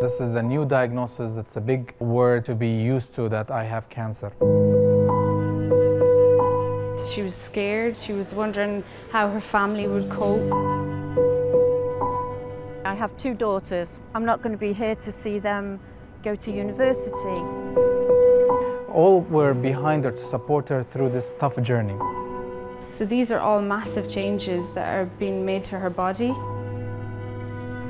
This is a new diagnosis. It's a big word to be used to, that I have cancer. She was scared. She was wondering how her family would cope. I have two daughters. I'm not going to be here to see them go to university. All were behind her to support her through this tough journey. So these are all massive changes that are being made to her body.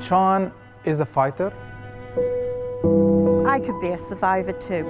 Sian is a fighter. I could be a survivor too.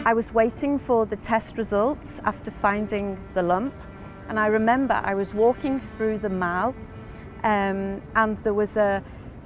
I was waiting for the test results after finding the lump, and I remember I was walking through the mall and there was a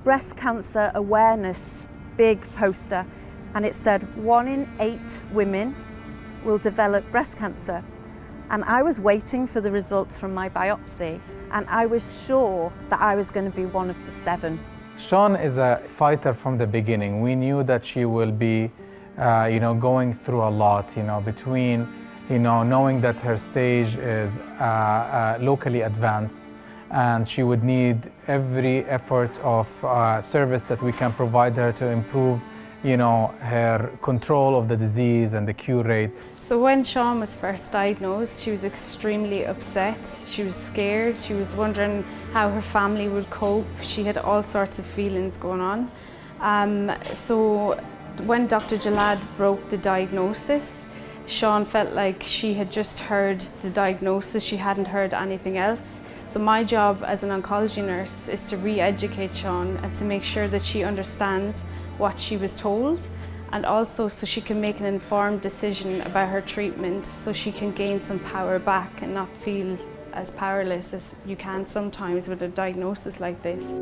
breast cancer awareness big poster, and it said 1 in 8 women will develop breast cancer. And I was waiting for the results from my biopsy, and I was sure that I was going to be one of the 7. Sian is a fighter from the beginning. We knew that she will be going through a lot, between, knowing that her stage is locally advanced, and she would need every effort of service that we can provide her to improve, her control of the disease and the cure rate. So when Sian was first diagnosed, she was extremely upset. She was scared. She was wondering how her family would cope. She had all sorts of feelings going on. So when Dr. Jalad broke the diagnosis, Sian felt like she had just heard the diagnosis. She hadn't heard anything else. So my job as an oncology nurse is to re-educate Sian and to make sure that she understands what she was told, and also so she can make an informed decision about her treatment, so she can gain some power back and not feel as powerless as you can sometimes with a diagnosis like this.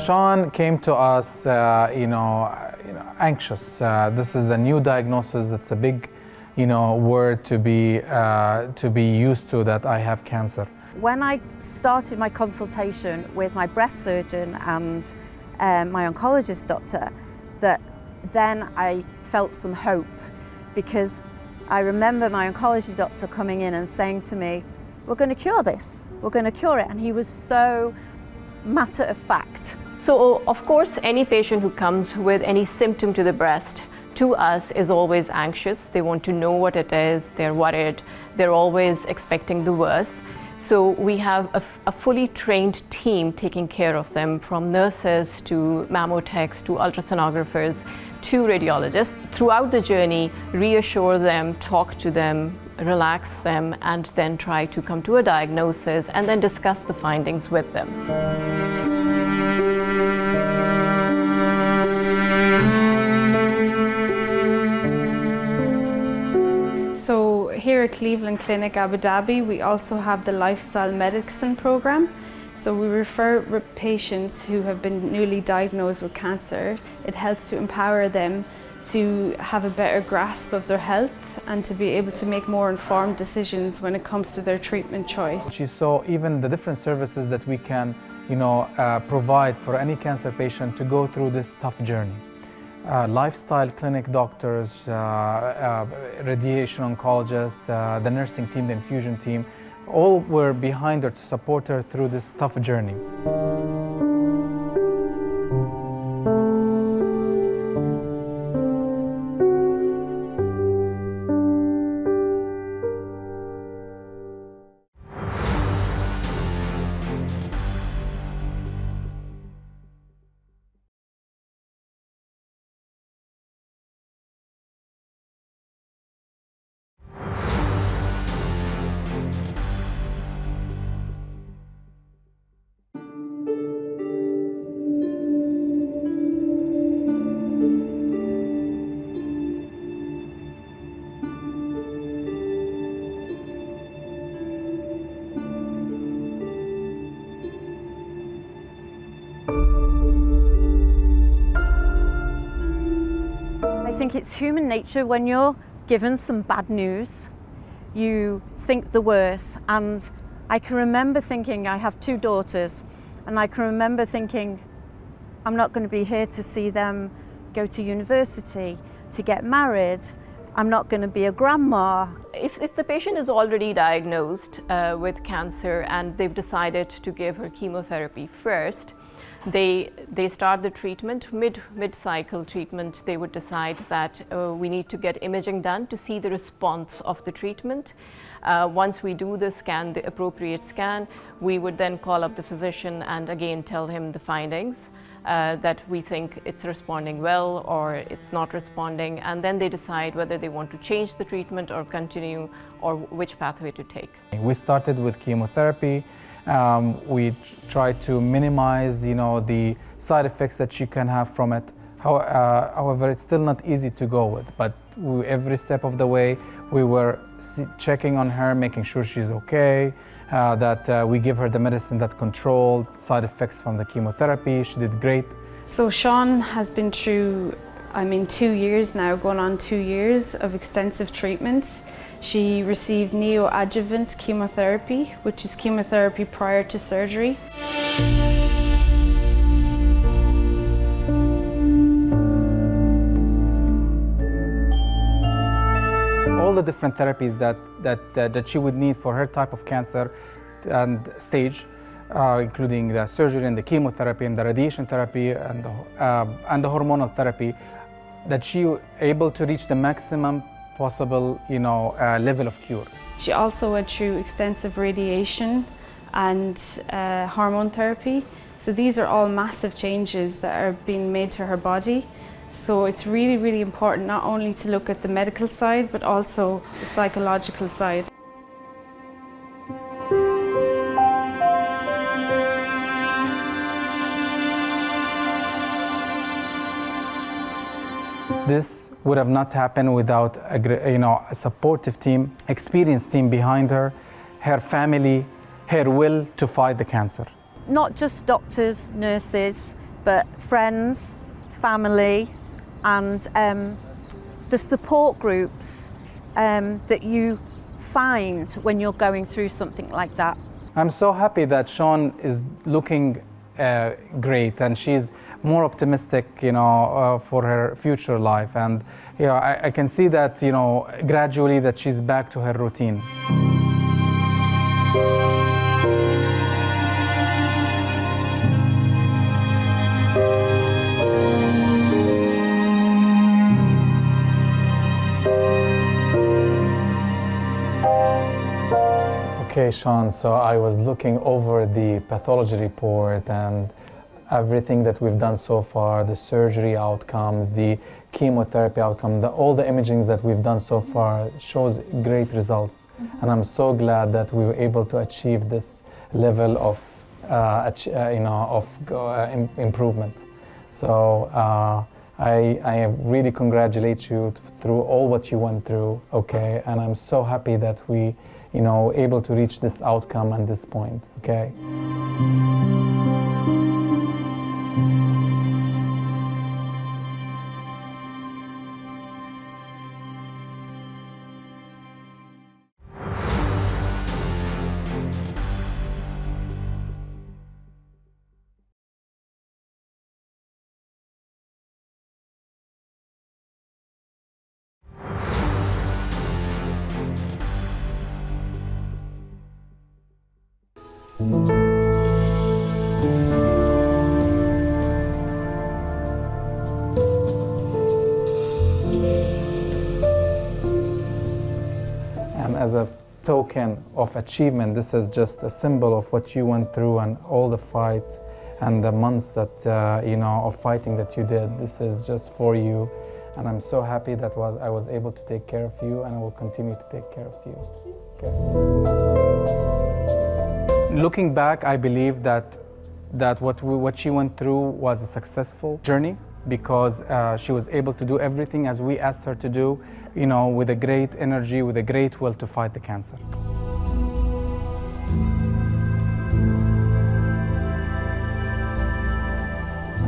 Sian came to us, anxious. This is a new diagnosis. It's a big, word to be used to, that I have cancer. When I started my consultation with my breast surgeon and my oncologist doctor, then I felt some hope, because I remember my oncology doctor coming in and saying to me, "We're going to cure this. We're going to cure it," and he was so matter of fact. So, of course, any patient who comes with any symptom to the breast to us is always anxious. They want to know what it is, they're worried, they're always expecting the worst. So we have a fully trained team taking care of them, from nurses to mammotechs to ultrasonographers to radiologists. Throughout the journey, reassure them, talk to them, relax them, and then try to come to a diagnosis and then discuss the findings with them. So here at Cleveland Clinic Abu Dhabi, we also have the lifestyle medicine program. So we refer patients who have been newly diagnosed with cancer. It helps to empower them to have a better grasp of their health and to be able to make more informed decisions when it comes to their treatment choice. She saw even the different services that we can, provide for any cancer patient to go through this tough journey. Lifestyle clinic doctors, radiation oncologists, the nursing team, the infusion team, all were behind her to support her through this tough journey. think it's human nature. When you're given some bad news, you think the worst. And I can remember thinking, I have 2 daughters, and I can remember thinking, I'm not going to be here to see them go to university, to get married. I'm not going to be a grandma. If the patient is already diagnosed with cancer and they've decided to give her chemotherapy first, they start the treatment, mid-cycle treatment. They would decide that we need to get imaging done to see the response of the treatment. Once we do the scan, the appropriate scan, we would then call up the physician and again tell him the findings, that we think it's responding well or it's not responding, and then they decide whether they want to change the treatment or continue, or which pathway to take. We started with chemotherapy. We tried to minimize, the side effects that she can have from it. However, it's still not easy to go with, but every step of the way we were checking on her, making sure she's okay, that we give her the medicine that controlled side effects from the chemotherapy. She did great. So Sian has been through, 2 years now, going on 2 years of extensive treatment. She received neoadjuvant chemotherapy, which is chemotherapy prior to surgery. All the different therapies that she would need for her type of cancer and stage, including the surgery and the chemotherapy and the radiation therapy and the hormonal therapy, that she was able to reach the maximum possible, level of cure. She also went through extensive radiation and hormone therapy. So these are all massive changes that are being made to her body. So it's really, really important not only to look at the medical side, but also the psychological side. This would have not happened without a supportive team, experienced team behind her, her family, her will to fight the cancer. Not just doctors, nurses, but friends, family, and the support groups that you find when you're going through something like that. I'm so happy that Sian is looking great, and she's more optimistic, for her future life. And I can see that, gradually that she's back to her routine. Okay, Sian, so I was looking over the pathology report and everything that we've done so far, the surgery outcomes, the chemotherapy outcome, all the imaging that we've done so far shows great results. And I'm so glad that we were able to achieve this level of, improvement. So I really congratulate you through all what you went through, okay? And I'm so happy that we, able to reach this outcome and this point, okay? And as a token of achievement, this is just a symbol of what you went through and all the fight and the months that, of fighting that you did. This is just for you. And I'm so happy that I was able to take care of you, and I will continue to take care of you. Okay. Looking back, I believe that what she went through was a successful journey, because she was able to do everything as we asked her to do, with a great energy, with a great will to fight the cancer.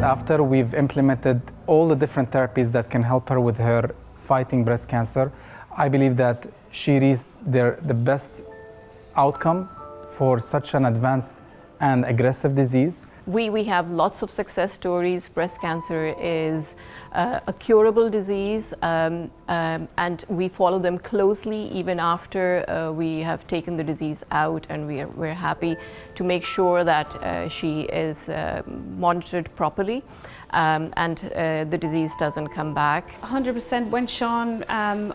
After we've implemented all the different therapies that can help her with her fighting breast cancer. I believe that she reached the best outcome for such an advanced and aggressive disease. We have lots of success stories. Breast cancer is a curable disease, and we follow them closely even after we have taken the disease out, and we're happy to make sure that she is monitored properly and the disease doesn't come back. 100%. When Sian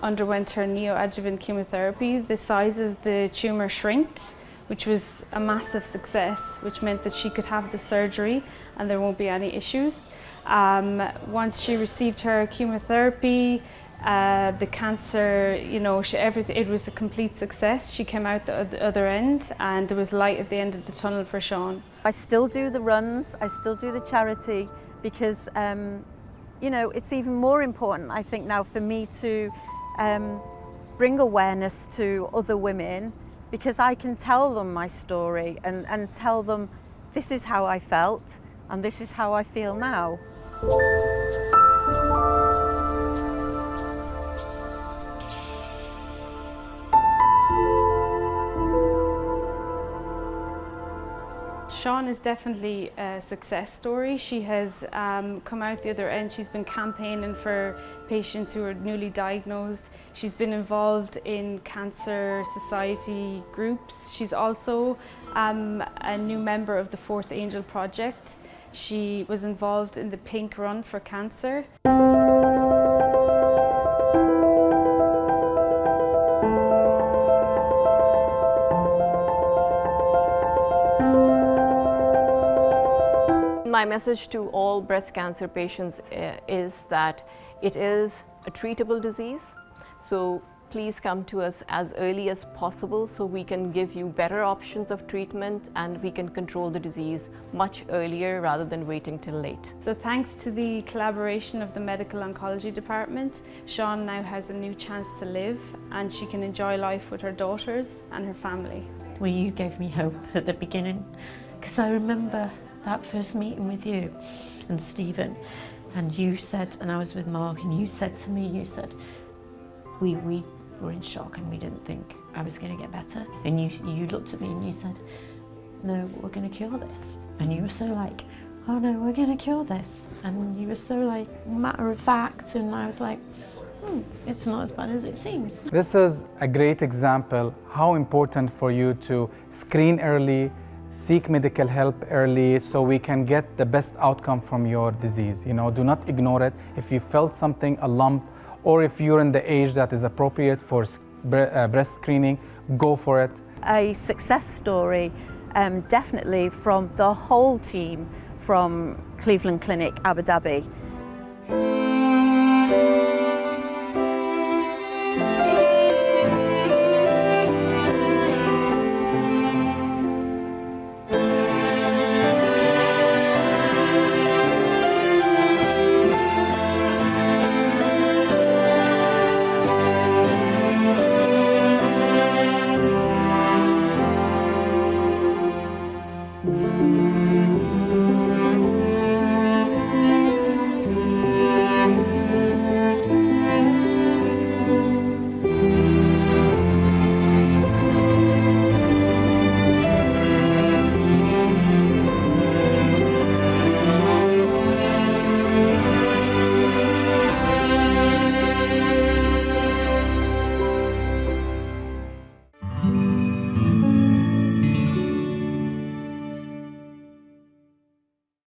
underwent her neoadjuvant chemotherapy, the size of the tumour shrinked, which was a massive success, which meant that she could have the surgery and there won't be any issues. Once she received her chemotherapy, the cancer, it was a complete success. She came out the other end and there was light at the end of the tunnel for Sian. I still do the runs, I still do the charity because, it's even more important, I think, now for me to bring awareness to other women, because I can tell them my story and tell them this is how I felt and this is how I feel now. Sian is definitely a success story. She has come out the other end. She's been campaigning for patients who are newly diagnosed. She's been involved in cancer society groups. She's also a new member of the Fourth Angel Project. She was involved in the Pink Run for Cancer. My message to all breast cancer patients is that it is a treatable disease. So please come to us as early as possible so we can give you better options of treatment and we can control the disease much earlier rather than waiting till late. So thanks to the collaboration of the Medical Oncology Department, Sian now has a new chance to live and she can enjoy life with her daughters and her family. Well, you gave me hope at the beginning, because I remember that first meeting with you and Stephen, and you said, and I was with Mark, and you said to me, we were in shock and we didn't think I was going to get better. And you looked at me and you said, no, we're going to cure this. And you were so like, oh no, we're going to cure this. And you were so like matter of fact, and I was like, it's not as bad as it seems. This is a great example how important for you to screen early, seek medical help early so we can get the best outcome from your disease. Do not ignore it. If you felt something, a lump, or if you're in the age that is appropriate for breast screening, go for it. A success story, definitely from the whole team from Cleveland Clinic Abu Dhabi.